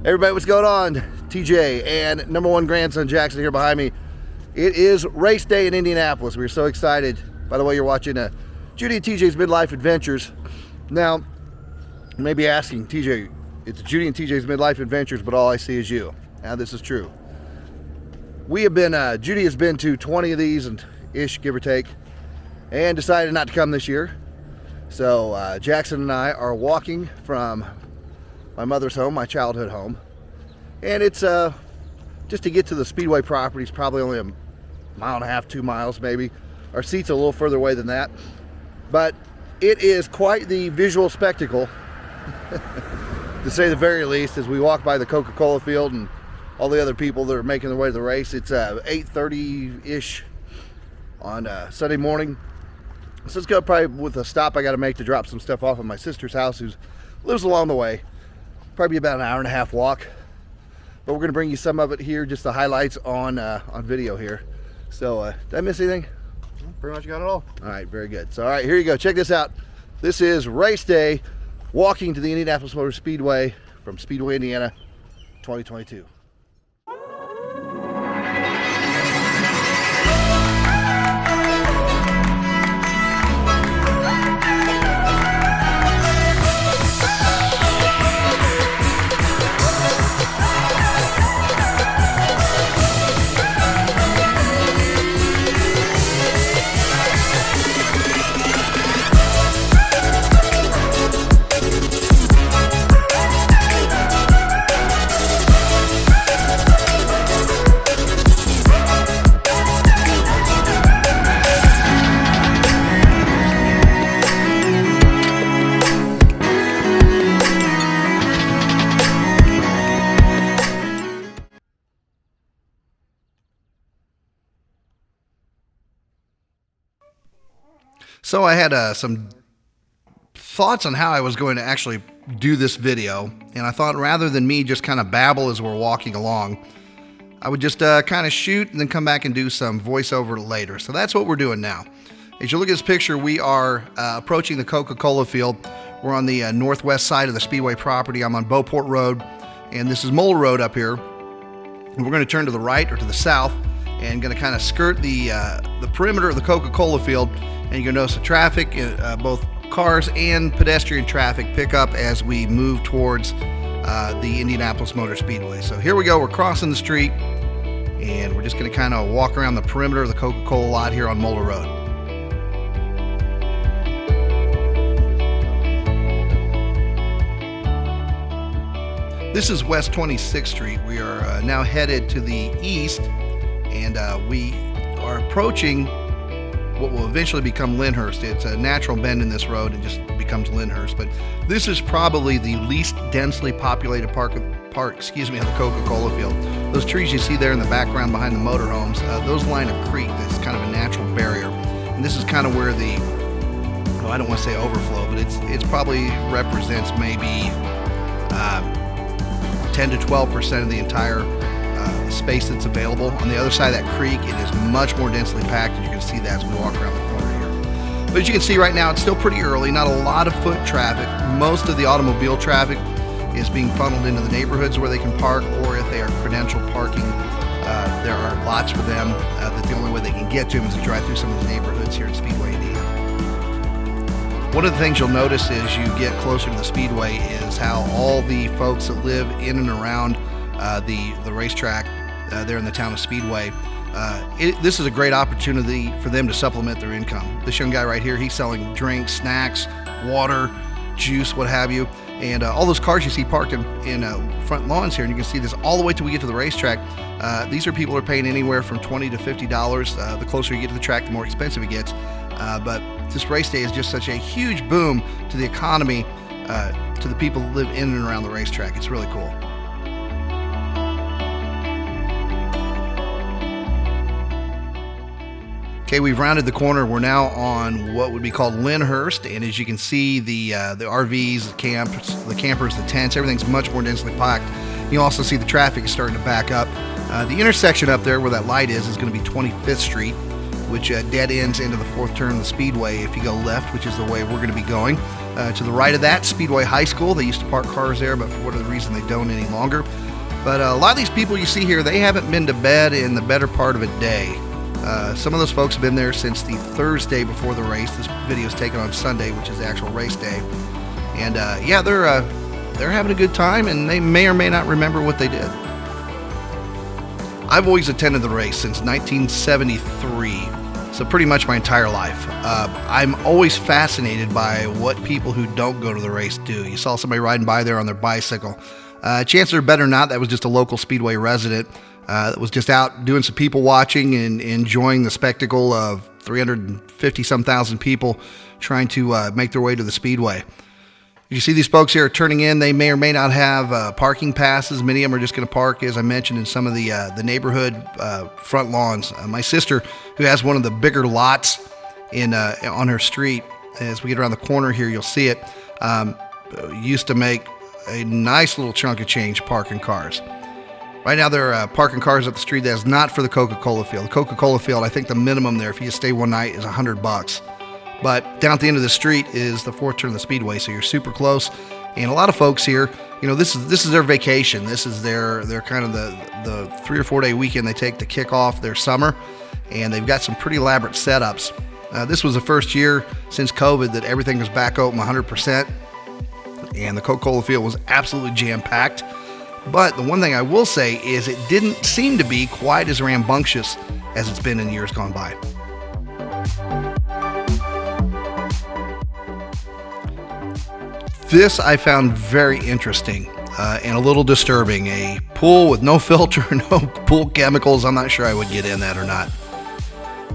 Everybody, what's going on? TJ and number one grandson Jackson here behind me. It is race day in Indianapolis. We're so excited. By the way, you're watching Judy and TJ's Midlife Adventures. Now, you may be asking, TJ, it's Judy and TJ's Midlife Adventures, but all I see is you. Now, this is true. We have been, Judy has been to 20 of these and ish, give or take, and decided not to come this year. So Jackson and I are walking from my mother's home, my childhood home, and it's just to get to the Speedway property is probably only a mile and a half, 2 miles maybe. Our seat's a little further away than that, but it is quite the visual spectacle, to say the very least, as we walk by the CocaCola Field and all the other people that are making their way to the race. It's 8:30-ish on Sunday morning. So let's go probably with a stop I got to make to drop some stuff off at my sister's house, who lives along the way. Probably about an hour and a half walk, but we're going to bring you some of it here, just the highlights on video here. So did I miss anything? Pretty much got it all. All right, very good. So all right, here you go. Check this out. This is race day, walking to the Indianapolis Motor Speedway from Speedway Indiana 2022. So I had some thoughts on how I was going to actually do this video, and I thought rather than me just kind of babble as we're walking along, I would just kind of shoot and then come back and do some voiceover later. So that's what we're doing now. As you look at this picture, we are approaching the CocaCola Field. We're on the northwest side of the Speedway property. I'm on Beauport Road, and this is Mole Road up here. And we're going to turn to the right or to the south and going to kind of skirt the perimeter of the CocaCola Field. And you're going to notice the traffic, both cars and pedestrian traffic, pick up as we move towards the Indianapolis Motor Speedway. So here we go. We're crossing the street, and we're just going to kind of walk around the perimeter of the Coca-Cola lot here on Moeller Road. This is West 26th Street. We are now headed to the east, and we are approaching what will eventually become Lynnhurst. It's a natural bend in this road and just becomes Lynnhurst. But this is probably the least densely populated part of the CocaCola Field. Those trees you see there in the background behind the motorhomes, those line a creek that's kind of a natural barrier. And this is kind of where the, well, I don't want to say overflow, but it's probably represents maybe 10 to 12% of the entire space that's available. On the other side of that creek, it is much more densely packed, and you can see that as we walk around the corner here. But as you can see right now, it's still pretty early, not a lot of foot traffic. Most of the automobile traffic is being funneled into the neighborhoods where they can park, or if they are credentialed parking, there are lots for them that the only way they can get to them is to drive through some of the neighborhoods here in Speedway, Indiana. One of the things you'll notice as you get closer to the Speedway is how all the folks that live in and around the racetrack there in the town of Speedway, this is a great opportunity for them to supplement their income. This young guy right here, he's selling drinks, snacks, water, juice, what have you, and all those cars you see parked in front lawns here, and you can see this all the way till we get to the racetrack. These are people who are paying anywhere from $20 to $50. The closer you get to the track, the more expensive it gets. But this race day is just such a huge boom to the economy, to the people that live in and around the racetrack. It's really cool. Okay, we've rounded the corner. We're now on what would be called Lynnhurst, and as you can see, the RVs, the campers, the tents, everything's much more densely packed. You also see the traffic is starting to back up. The intersection up there where that light is going to be 25th Street, which dead ends into the fourth turn of the Speedway if you go left, which is the way we're going to be going. To the right of that, Speedway High School. They used to park cars there, but for whatever reason they don't any longer. But a lot of these people you see here, they haven't been to bed in the better part of a day. Some of those folks have been there since the Thursday before the race. This video is taken on Sunday, which is the actual race day. And yeah, they're having a good time, and they may or may not remember what they did. I've always attended the race since 1973, so pretty much my entire life. I'm always fascinated by what people who don't go to the race do. You saw somebody riding by there on their bicycle. Chances are better not, that was just a local Speedway resident that was just out doing some people watching and enjoying the spectacle of 350-some thousand people trying to make their way to the Speedway. You see these folks here are turning in. They may or may not have parking passes. Many of them are just going to park, as I mentioned, in some of the neighborhood front lawns. My sister, who has one of the bigger lots on her street, as we get around the corner here, you'll see it, used to make a nice little chunk of change parking cars. Right now they're parking cars up the street that is not for the CocaCola Field. The CocaCola Field, I think the minimum there, if you just stay one night, is $100. But down at the end of the street is the fourth turn of the Speedway, so you're super close. And a lot of folks here, you know, this is their vacation. This is their kind of the 3 or 4 day weekend they take to kick off their summer, and they've got some pretty elaborate setups. This was the first year since COVID that everything was back open 100%, and the Coca-Cola Field was absolutely jam-packed. But the one thing I will say is it didn't seem to be quite as rambunctious as it's been in years gone by. This I found very interesting and a little disturbing. A pool with no filter, no pool chemicals. I'm not sure I would get in that or not.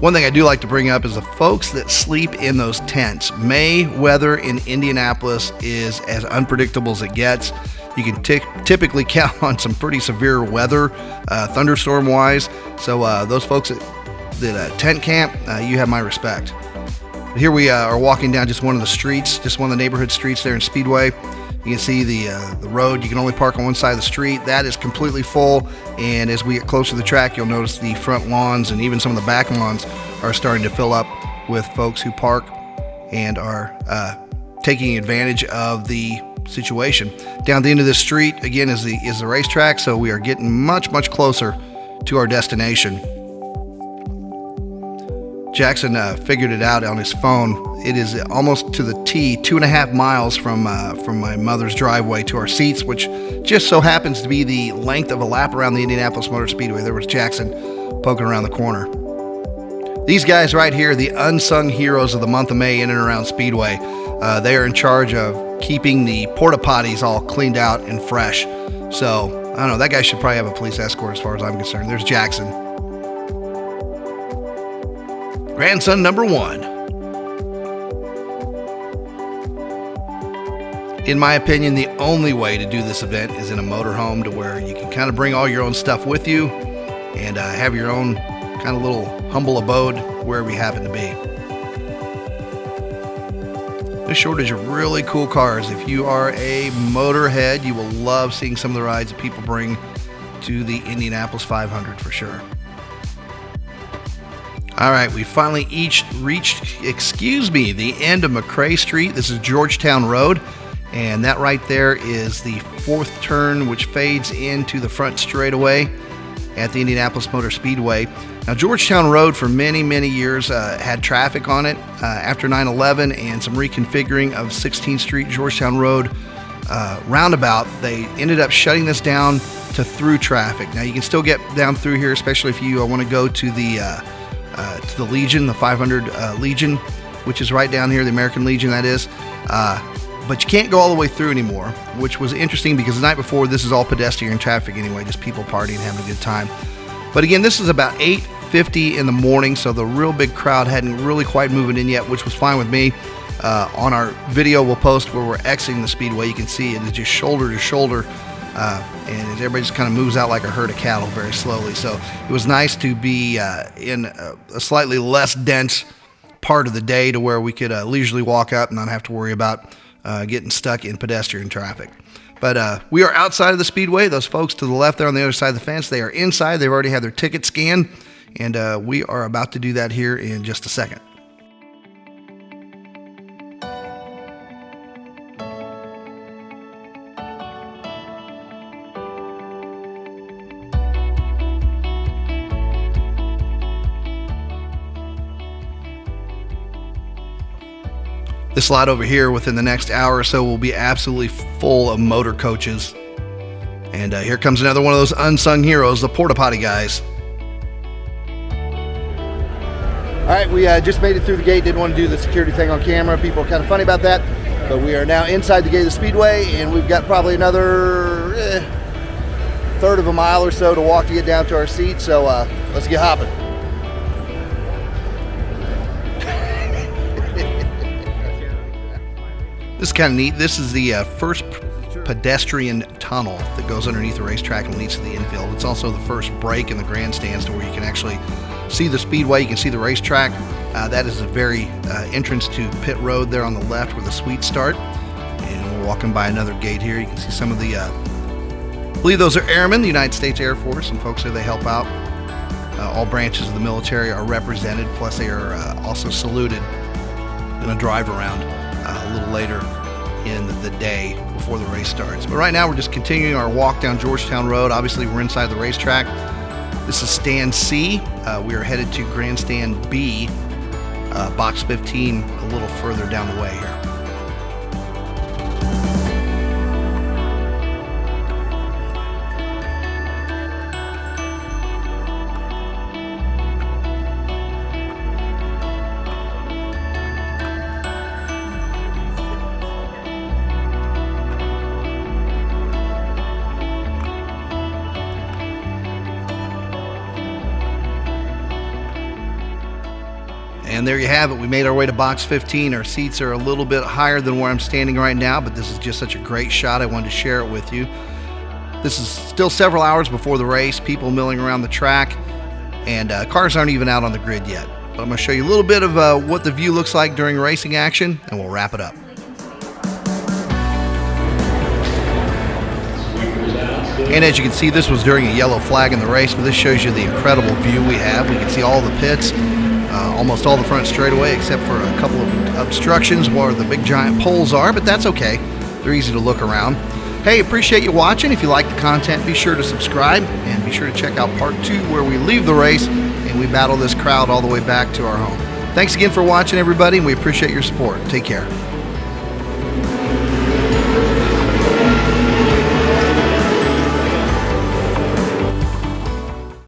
One thing I do like to bring up is the folks that sleep in those tents. May weather in Indianapolis is as unpredictable as it gets. You can typically count on some pretty severe weather, thunderstorm-wise. So those folks that tent camp, you have my respect. Here we are walking down just one of the streets, just one of the neighborhood streets there in Speedway. You can see the road. You can only park on one side of the street. That is completely full. And as we get closer to the track, you'll notice the front lawns and even some of the back lawns are starting to fill up with folks who park and are taking advantage of the situation. Down the end of this street, again, is the racetrack. So we are getting much, much closer to our destination. Jackson figured it out on his phone. It is almost to the T, 2.5 miles from my mother's driveway to our seats, which just so happens to be the length of a lap around the Indianapolis Motor Speedway. There was Jackson poking around the corner. These guys right here, the unsung heroes of the month of May in and around Speedway. They are in charge of keeping the porta potties all cleaned out and fresh. So, I don't know, that guy should probably have a police escort as far as I'm concerned. There's Jackson. Grandson number 1. In my opinion, the only way to do this event is in a motorhome, to where you can kind of bring all your own stuff with you and have your own kind of little humble abode wherever you happen to be. This shortage of really cool cars. If you are a motorhead, you will love seeing some of the rides that people bring to the Indianapolis 500 for sure. All right, we finally reached the end of McCrae Street. This is Georgetown Road, and that right there is the fourth turn, which fades into the front straightaway at the Indianapolis Motor Speedway. Now, Georgetown Road for many, many years had traffic on it. After 9/11 and some reconfiguring of 16th Street, Georgetown Road roundabout, they ended up shutting this down to through traffic. Now, you can still get down through here, especially if you want to go to the Legion, the 500 Legion, which is right down here, the American Legion, that is. But you can't go all the way through anymore, which was interesting because the night before, this is all pedestrian traffic anyway, just people partying, having a good time. But again, this is about 8:50 in the morning, so the real big crowd hadn't really quite moved in yet, which was fine with me. On our video we'll post where we're exiting the Speedway, you can see it is just shoulder to shoulder. And everybody just kind of moves out like a herd of cattle very slowly. So it was nice to be in a slightly less dense part of the day, to where we could leisurely walk up and not have to worry about getting stuck in pedestrian traffic. But we are outside of the Speedway. Those folks to the left there on the other side of the fence, they are inside. They've already had their ticket scanned, and we are about to do that here in just a second. This lot over here within the next hour or so will be absolutely full of motor coaches. And here comes another one of those unsung heroes, the porta potty guys. All right, we just made it through the gate. Didn't want to do the security thing on camera. People are kind of funny about that. But we are now inside the gate of the Speedway, and we've got probably another third of a mile or so to walk to get down to our seat. So let's get hopping. This is kind of neat. This is the first pedestrian tunnel that goes underneath the racetrack and leads to the infield. It's also the first break in the grandstands to where you can actually see the speedway, you can see the racetrack. That is the very entrance to pit road there on the left where the suites start. And we're walking by another gate here. You can see some of the, I believe those are airmen, the United States Air Force. Some folks here, they help out. All branches of the military are represented, plus they are also saluted in a drive around a little later in the day before the race starts. But right now we're just continuing our walk down Georgetown Road. Obviously we're inside the racetrack. This is stand C. We are headed to grandstand B, box 15, a little further down the way here. And there you have it. We made our way to box 15. Our seats are a little bit higher than where I'm standing right now, but this is just such a great shot. I wanted to share it with you. This is still several hours before the race, people milling around the track, and cars aren't even out on the grid yet. But I'm going to show you a little bit of what the view looks like during racing action, and we'll wrap it up. And as you can see, this was during a yellow flag in the race, but this shows you the incredible view we have. We can see all the pits. Almost all the front straightaway except for a couple of obstructions where the big giant poles are, but that's okay. They're easy to look around. Hey, appreciate you watching. If you like the content, be sure to subscribe and be sure to check out part 2 where we leave the race and we battle this crowd all the way back to our home. Thanks again for watching, everybody, and we appreciate your support. Take care.